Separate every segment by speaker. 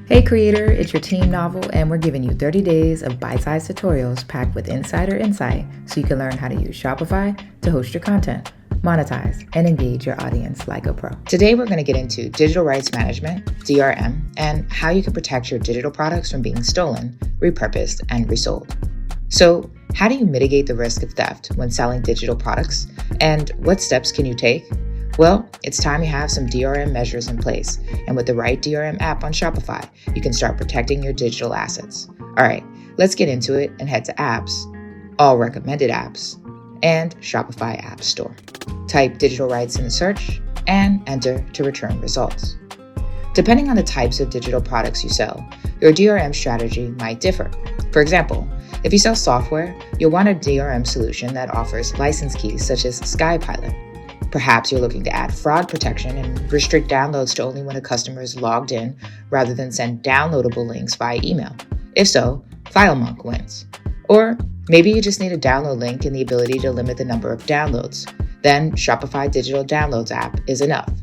Speaker 1: Hey creator, it's your team NOVL, and we're giving you 30 days of bite-sized tutorials packed with insider insight so you can learn how to use Shopify to host your content, monetize, and engage your audience like a pro. Today we're going to get into digital rights management, DRM, and how you can protect your digital products from being stolen, repurposed, and resold. So, how do you mitigate the risk of theft when selling digital products, and what steps can you take? Well, it's time you have some DRM measures in place, and with the right DRM app on Shopify, you can start protecting your digital assets. All right, let's get into it and head to apps, all recommended apps, and Shopify App Store. Type digital rights in the search and enter to return results. Depending on the types of digital products you sell, your DRM strategy might differ. For example, if you sell software, you'll want a DRM solution that offers license keys such as SkyPilot. Perhaps you're looking to add fraud protection and restrict downloads to only when a customer is logged in rather than send downloadable links via email. If so, Filemonk wins. Or maybe you just need a download link and the ability to limit the number of downloads. Then Shopify Digital Downloads app is enough.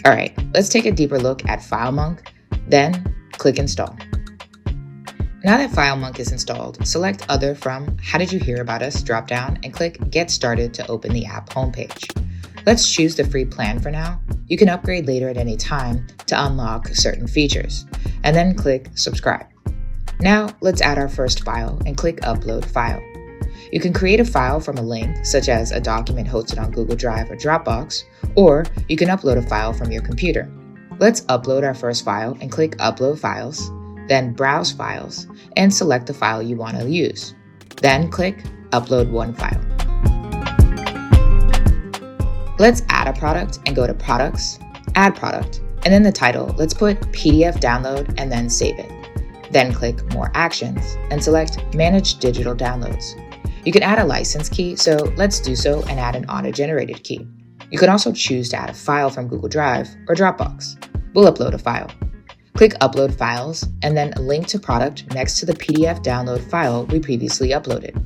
Speaker 1: All right, let's take a deeper look at Filemonk, then click Install. Now that Filemonk is installed, select Other from How Did You Hear About Us dropdown and click Get Started to open the app homepage. Let's choose the free plan for now. You can upgrade later at any time to unlock certain features, and then click Subscribe. Now let's add our first file and click Upload File. You can create a file from a link, such as a document hosted on Google Drive or Dropbox, or you can upload a file from your computer. Let's upload our first file and click Upload Files, then Browse Files, and select the file you want to use. Then click Upload One File. Let's add a product and go to Products, Add Product, and in the title, let's put PDF Download and then save it. Then click More Actions and select Manage Digital Downloads. You can add a license key, so let's do so and add an auto-generated key. You can also choose to add a file from Google Drive or Dropbox. We'll upload a file. Click Upload Files and then link to product next to the PDF download file we previously uploaded.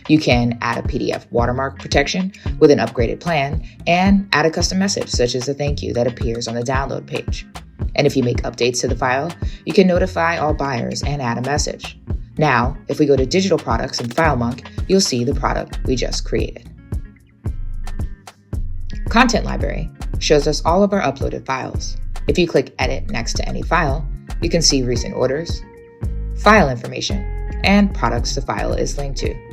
Speaker 1: You can add a PDF watermark protection with an upgraded plan and add a custom message such as a thank you that appears on the download page. And if you make updates to the file, you can notify all buyers and add a message. Now, if we go to Digital Products in Filemonk, you'll see the product we just created. Content Library shows us all of our uploaded files. If you click Edit next to any file, you can see recent orders, file information, and products the file is linked to.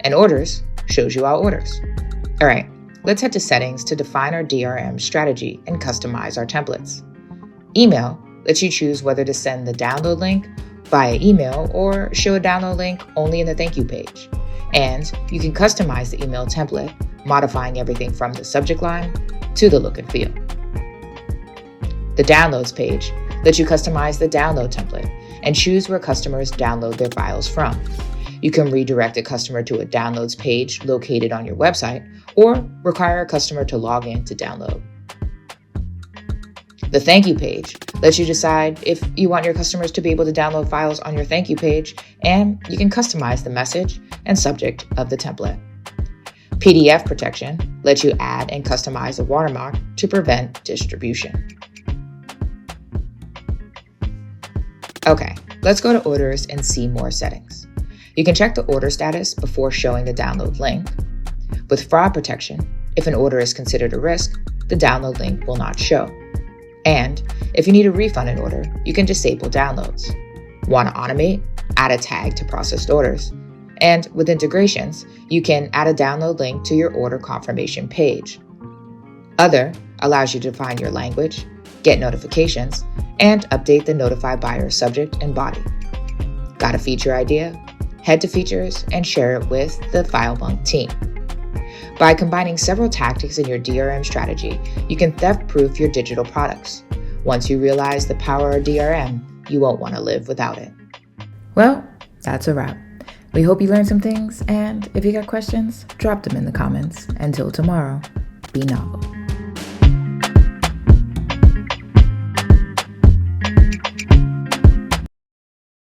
Speaker 1: And Orders shows you all orders. All right, let's head to Settings to define our DRM strategy and customize our templates. Email lets you choose whether to send the download link via email or show a download link only in the thank you page. And you can customize the email template, modifying everything from the subject line to the look and feel. The Downloads page lets you customize the download template and choose where customers download their files from. You can redirect a customer to a downloads page located on your website or require a customer to log in to download. The Thank You page lets you decide if you want your customers to be able to download files on your thank you page, and you can customize the message and subject of the template. PDF protection lets you add and customize a watermark to prevent distribution. Okay, let's go to Orders and see more settings. You can check the order status before showing the download link. With fraud protection, if an order is considered a risk, the download link will not show. And if you need to refund an order, you can disable downloads. Want to automate? Add a tag to processed orders. And with integrations, you can add a download link to your order confirmation page. Other allows you to define your language, get notifications, and update the notify buyer subject and body. Got a feature idea? Head to Features and share it with the Filemonk team. By combining several tactics in your DRM strategy, you can theft-proof your digital products. Once you realize the power of DRM, you won't want to live without it. Well, that's a wrap. We hope you learned some things, and if you got questions, drop them in the comments. Until tomorrow, be novel.